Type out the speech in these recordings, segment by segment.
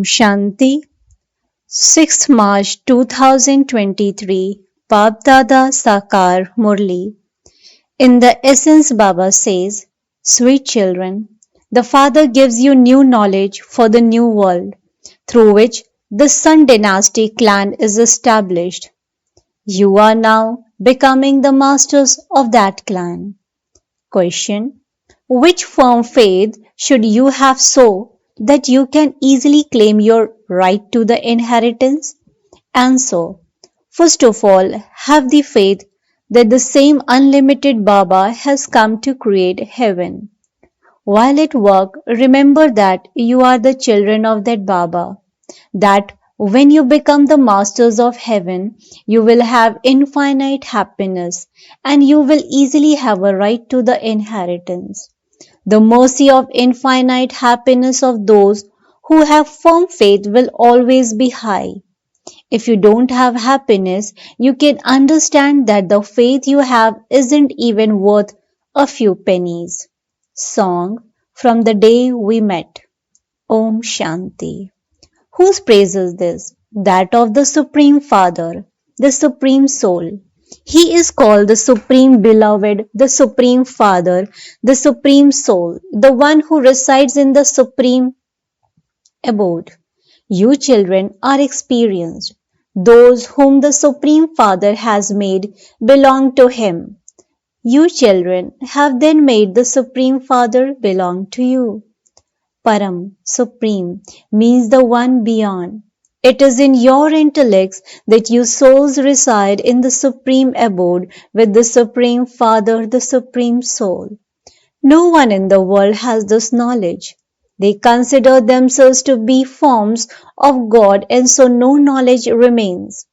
Shanti, 6th March 2023, Baapdada Sakar Murli. In the essence, Baba says, Sweet children, the Father gives you new knowledge for the new world, through which the Sun dynasty clan is established. You are now becoming the masters of that clan. Question: which firm faith should you have so that you can easily claim your right to the inheritance? Answer: first of all, have the faith that the same unlimited Baba has come to create heaven. While at work, remember that you are the children of that Baba, that when you become the masters of heaven, you will have infinite happiness and you will easily have a right to the inheritance. The mercy of infinite happiness of those who have firm faith will always be high. If you don't have happiness, you can understand that the faith you have isn't even worth a few pennies. Song from the day we met. Om Shanti. Whose praise is this? That of the Supreme Father, the Supreme Soul. He is called the Supreme Beloved, the Supreme Father, the Supreme Soul, the one who resides in the Supreme Abode. You children are experienced. Those whom the Supreme Father has made belong to Him. You children have then made the Supreme Father belong to you. Param, Supreme, means the one beyond. It is in your intellects that you souls reside in the Supreme Abode with the Supreme Father, the Supreme Soul. No one in the world has this knowledge. They consider themselves to be forms of God and so no knowledge remains.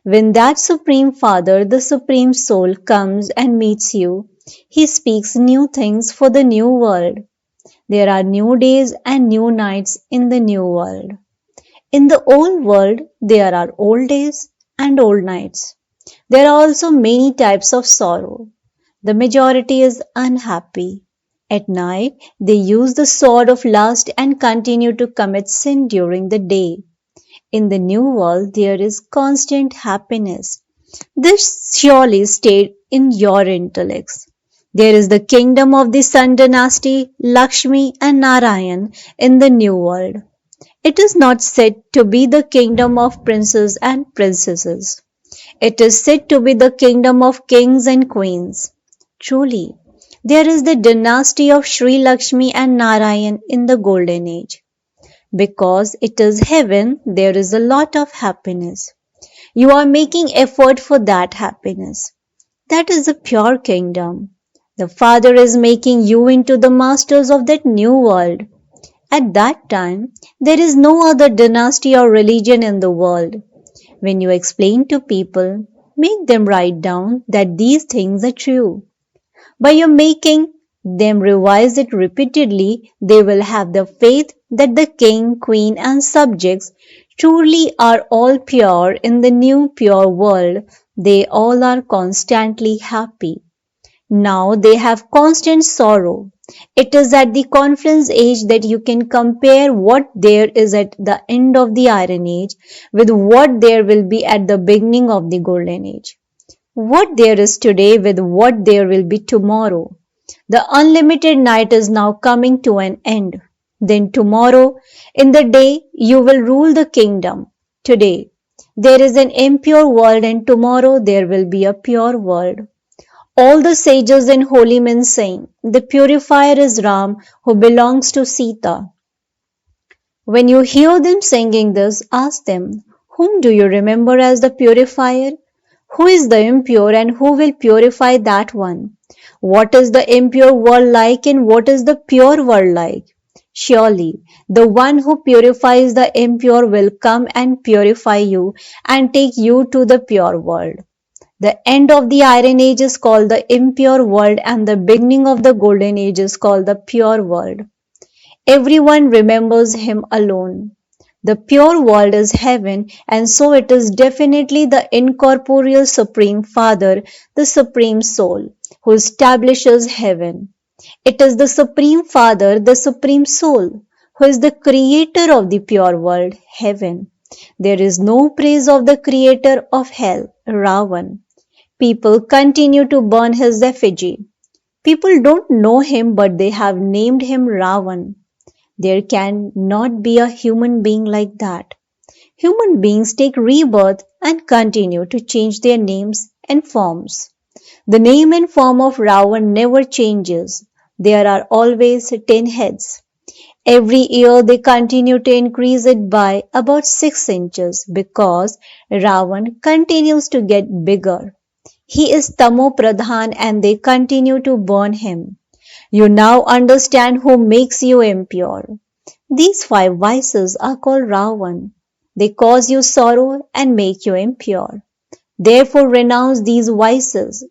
When that Supreme Father, the Supreme Soul, comes and meets you, He speaks new things for the new world. There are new days and new nights in the new world. In the old world, there are old days and old nights. There are also many types of sorrow. The majority is unhappy. At night, they use the sword of lust and continue to commit sin during the day. In the new world, there is constant happiness. This surely stayed in your intellects. There is the kingdom of the Sun dynasty, Lakshmi and Narayan in the new world. It is not said to be the kingdom of princes and princesses. It is said to be the kingdom of kings and queens. Truly, there is the dynasty of Sri Lakshmi and Narayan in the golden age. Because it is heaven, there is a lot of happiness. You are making effort for that happiness. That is the pure kingdom. The Father is making you into the masters of that new world. At that time, there is no other dynasty or religion in the world. When you explain to people, make them write down that these things are true. By your making them revise it repeatedly, they will have the faith that the king, queen and subjects truly are all pure in the new pure world. They all are constantly happy. Now they have constant sorrow. It is at the confluence age that you can compare what there is at the end of the Iron Age with what there will be at the beginning of the Golden Age. What there is today with what there will be tomorrow. The unlimited night is now coming to an end. Then tomorrow, in the day, you will rule the kingdom. Today, there is an impure world and tomorrow there will be a pure world. All the sages and holy men saying, the purifier is Ram who belongs to Sita. When you hear them singing this, ask them, whom do you remember as the purifier? Who is the impure and who will purify that one? What is the impure world like and what is the pure world like? Surely, the one who purifies the impure will come and purify you and take you to the pure world. The end of the Iron Age is called the impure world and the beginning of the Golden Age is called the pure world. Everyone remembers him alone. The pure world is heaven and so it is definitely the incorporeal Supreme Father, the Supreme Soul, who establishes heaven. It is the Supreme Father, the Supreme Soul, who is the creator of the pure world, heaven. There is no praise of the creator of hell, Ravan. People continue to burn his effigy. People don't know him, but they have named him Ravan. There can not be a human being like that. Human beings take rebirth and continue to change their names and forms. The name and form of Ravan never changes. There are always 10 heads. Every year they continue to increase it by about 6 inches because Ravan continues to get bigger. He is Tamo Pradhan and they continue to burn him. You now understand who makes you impure. These 5 vices are called Ravan. They cause you sorrow and make you impure. Therefore renounce these vices.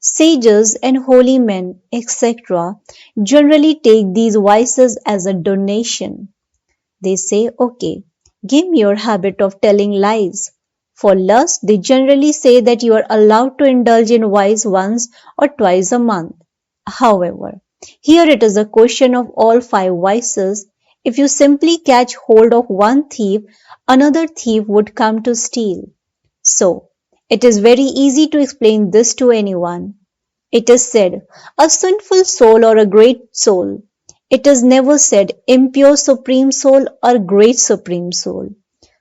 Sages and holy men, etc., generally take these vices as a donation. They say, okay, give me your habit of telling lies. For lust, they generally say that you are allowed to indulge in vice once or twice a month. However, here it is a question of all 5 vices. If you simply catch hold of one thief, another thief would come to steal. So, it is very easy to explain this to anyone. It is said, a sinful soul or a great soul. It is never said, impure supreme soul or great supreme soul.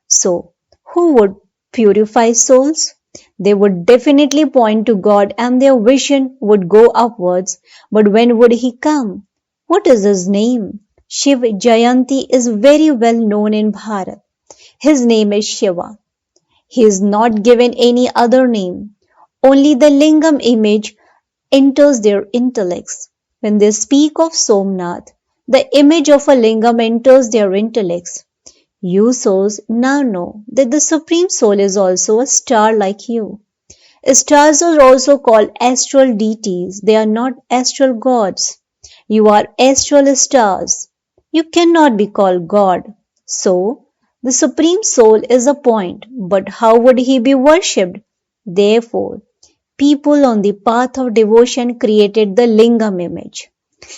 So, who would purify souls? They would definitely point to God and their vision would go upwards. But when would He come? What is His name? Shiv Jayanti is very well known in Bharat. His name is Shiva. He is not given any other name. Only the lingam image enters their intellects. When they speak of Somnath, the image of a lingam enters their intellects. You souls now know that the Supreme Soul is also a star like you. Stars are also called astral deities. They are not astral gods. You are astral stars. You cannot be called God. So, the Supreme Soul is a point, but how would He be worshipped? Therefore, people on the path of devotion created the lingam image.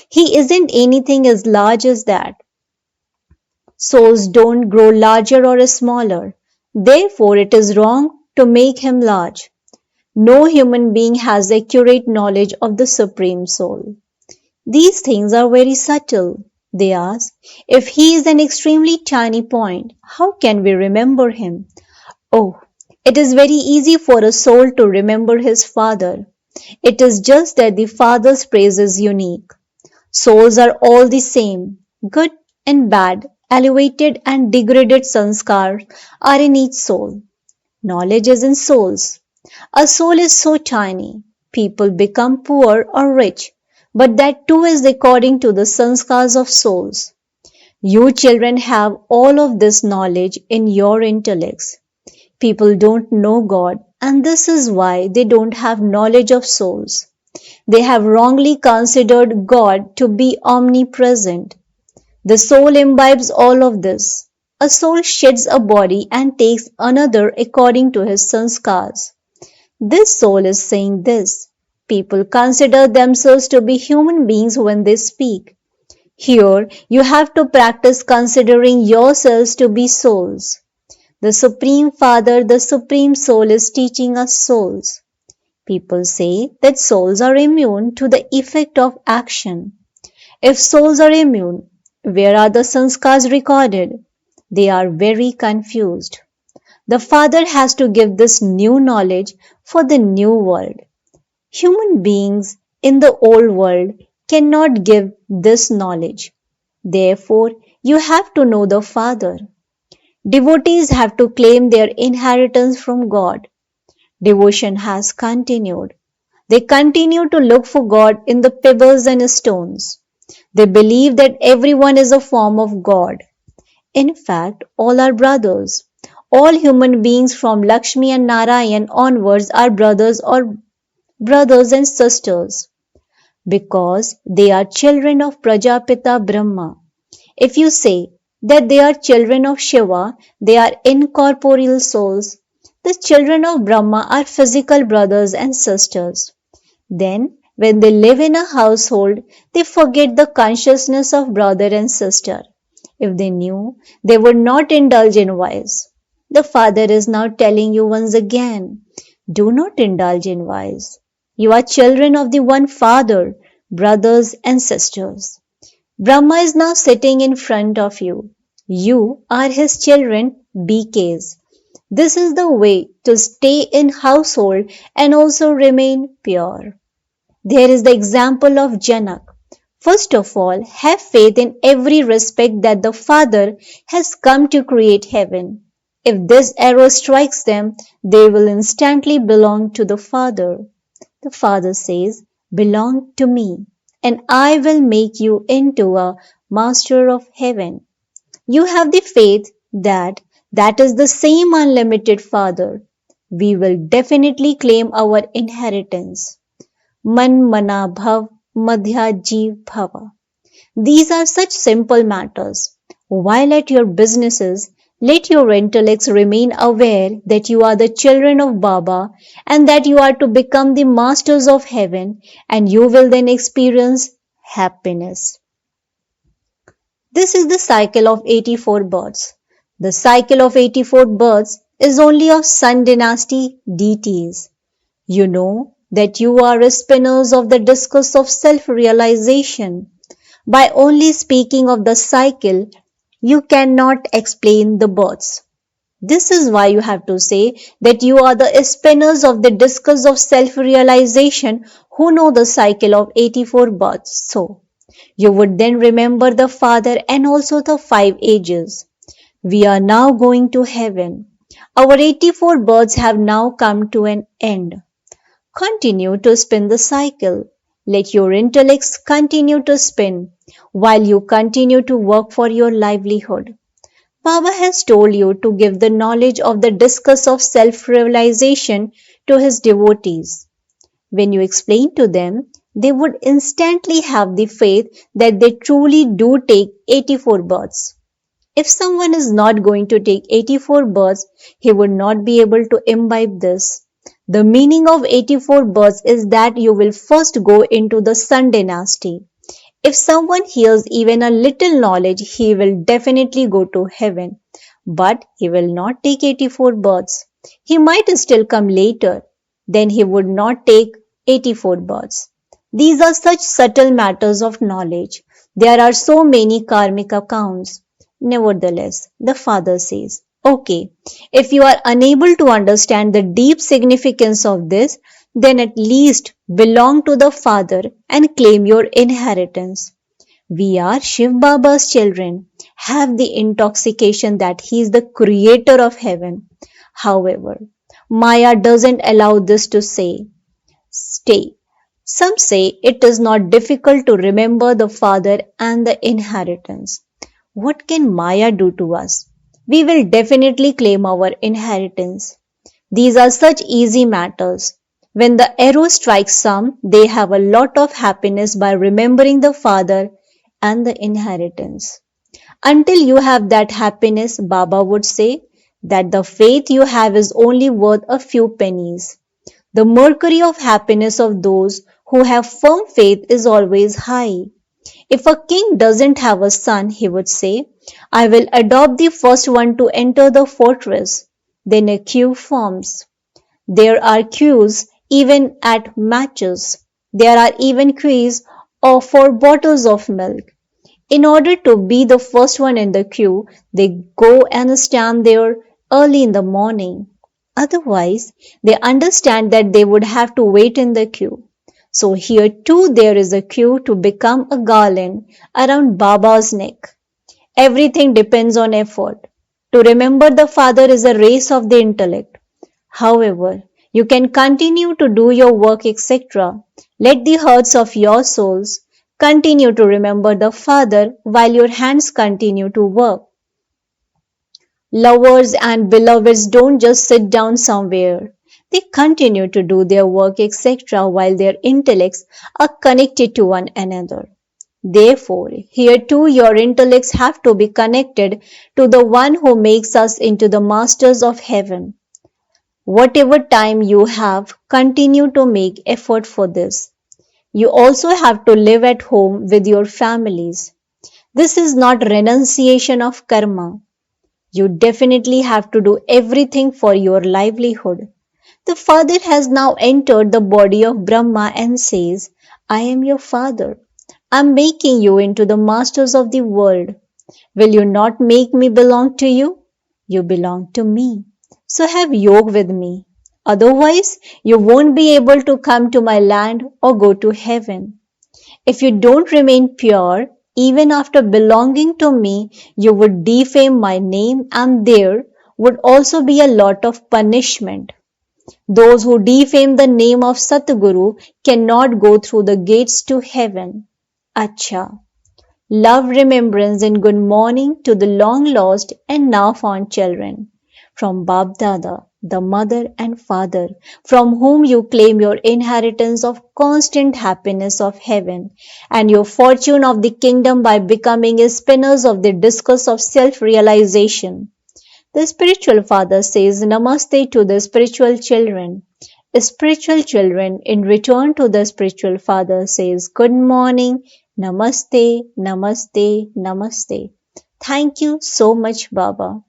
He isn't anything as large as that. Souls don't grow larger or smaller. Therefore, it is wrong to make him large. No human being has accurate knowledge of the Supreme Soul. These things are very subtle. They ask, if he is an extremely tiny point, how can we remember him? Oh, it is very easy for a soul to remember his father. It is just that the father's praise is unique. Souls are all the same. Good and bad, elevated and degraded sanskars are in each soul. Knowledge is in souls. A soul is so tiny. People become poor or rich, but that too is according to the sanskars of souls. You children have all of this knowledge in your intellects. People don't know God, and this is why they don't have knowledge of souls. They have wrongly considered God to be omnipresent. The soul imbibes all of this. A soul sheds a body and takes another according to his sanskars. This soul is saying this. People consider themselves to be human beings when they speak. Here, you have to practice considering yourselves to be souls. The Supreme Father, the Supreme Soul is teaching us souls. People say that souls are immune to the effect of action. If souls are immune, where are the sanskars recorded? They are very confused. The Father has to give this new knowledge for the new world. Human beings in the old world cannot give this knowledge. Therefore, you have to know the Father. Devotees have to claim their inheritance from God. Devotion has continued. They continue to look for God in the pebbles and stones. They believe that everyone is a form of God. In fact, all are brothers. All human beings from Lakshmi and Narayan onwards are brothers or brothers and sisters because they are children of Prajapita Brahma. If you say that they are children of Shiva, they are incorporeal souls. The children of Brahma are physical brothers and sisters. Then, when they live in a household, they forget the consciousness of brother and sister. If they knew, they would not indulge in vice. The Father is now telling you once again, do not indulge in vice. You are children of the one Father, brothers and sisters. Brahma is now sitting in front of you. You are his children, BKs. This is the way to stay in household and also remain pure. There is the example of Janak. First of all, have faith in every respect that the Father has come to create heaven. If this arrow strikes them, they will instantly belong to the Father. The Father says, belong to me, and I will make you into a master of heaven. You have the faith that that is the same unlimited Father. We will definitely claim our inheritance. Man mana bhav madhya jeev bhava. These are such simple matters. While at your businesses, let your intellects remain aware that you are the children of Baba and that you are to become the masters of heaven, and you will then experience happiness. This is the cycle of 84 births. The cycle of 84 births is only of Sun dynasty deities. You know that you are spinners of the discus of self-realization. By only speaking of the cycle, you cannot explain the births. This is why you have to say that you are the spinners of the discus of self-realization who know the cycle of 84 births. So, you would then remember the Father and also the 5 ages. We are now going to heaven. Our 84 births have now come to an end. Continue to spin the cycle. Let your intellects continue to spin while you continue to work for your livelihood. Baba has told you to give the knowledge of the discus of self-realization to his devotees. When you explain to them, they would instantly have the faith that they truly do take 84 births. If someone is not going to take 84 births, he would not be able to imbibe this. The meaning of 84 births is that you will first go into the Sun dynasty. If someone hears even a little knowledge, he will definitely go to heaven. But he will not take 84 births. He might still come later. Then he would not take 84 births. These are such subtle matters of knowledge. There are so many karmic accounts. Nevertheless, the Father says, okay, if you are unable to understand the deep significance of this, then at least belong to the Father and claim your inheritance. We are Shiv Baba's children, have the intoxication that he is the creator of heaven. However, Maya doesn't allow this to stay. Some say it is not difficult to remember the Father and the inheritance. What can Maya do to us? We will definitely claim our inheritance. These are such easy matters. When the arrow strikes some, they have a lot of happiness by remembering the Father and the inheritance. Until you have that happiness, Baba would say that the faith you have is only worth a few pennies. The mercury of happiness of those who have firm faith is always high. If a king doesn't have a son, he would say, I will adopt the first one to enter the fortress. Then a queue forms. There are queues even at matches. There are even queues for bottles of milk. In order to be the first one in the queue, they go and stand there early in the morning. Otherwise, they understand that they would have to wait in the queue. So here too there is a queue to become a garland around Baba's neck. Everything depends on effort. To remember the Father is a race of the intellect. However, you can continue to do your work, etc. Let the hearts of your souls continue to remember the Father while your hands continue to work. Lovers and beloveds don't just sit down somewhere. They continue to do their work, etc., while their intellects are connected to one another. Therefore, here too your intellects have to be connected to the one who makes us into the masters of heaven. Whatever time you have, continue to make effort for this. You also have to live at home with your families. This is not renunciation of karma. You definitely have to do everything for your livelihood. The Father has now entered the body of Brahma and says, I am your Father. I am making you into the masters of the world. Will you not make me belong to you? You belong to me. So have yoga with me. Otherwise, you won't be able to come to my land or go to heaven. If you don't remain pure, even after belonging to me, you would defame my name, and there would also be a lot of punishment. Those who defame the name of Satguru cannot go through the gates to heaven. Acha. Love, remembrance, and good morning to the long lost and now found children. From Baapdada, the mother and father, from whom you claim your inheritance of constant happiness of heaven and your fortune of the kingdom by becoming spinners of the discus of self-realization. The spiritual father says Namaste to the spiritual children. Spiritual children in return to the spiritual father says good morning, Namaste, Namaste, Namaste. Thank you so much, Baba.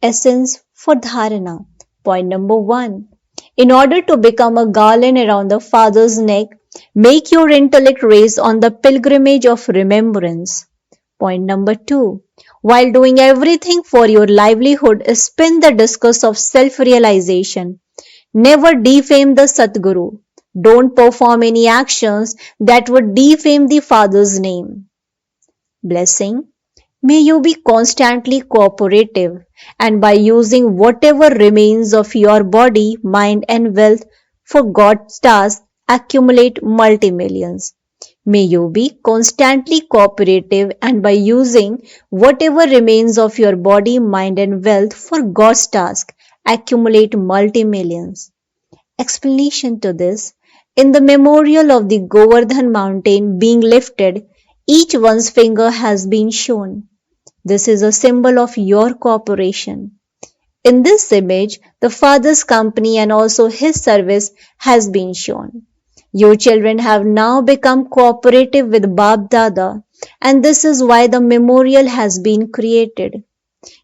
Essence for Dharana. Point number 1. In order to become a garland around the father's neck, make your intellect race on the pilgrimage of remembrance. Point number 2. While doing everything for your livelihood, spin the discus of self-realization. Never defame the Satguru. Don't perform any actions that would defame the Father's name. Blessing. May you be constantly cooperative and by using whatever remains of your body, mind and wealth for God's task, accumulate multi-millions. May you be constantly cooperative and by using whatever remains of your body, mind and wealth for God's task, accumulate multi-millions. Explanation to this. In the memorial of the Govardhan mountain being lifted, each one's finger has been shown. This is a symbol of your cooperation. In this image, the Father's company and also His service has been shown. You children have now become cooperative with Baapdada, and this is why the memorial has been created.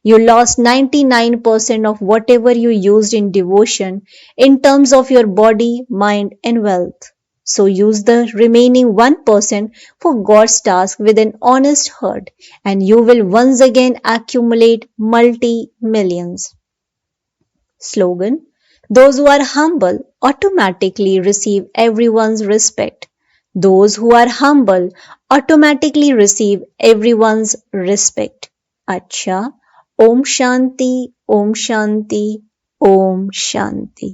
You lost 99% of whatever you used in devotion in terms of your body, mind and wealth. So use the remaining 1% for God's task with an honest heart and you will once again accumulate multi-millions. Slogan. Those who are humble automatically receive everyone's respect. Those who are humble automatically receive everyone's respect. Acha. Om Shanti, Om Shanti, Om Shanti.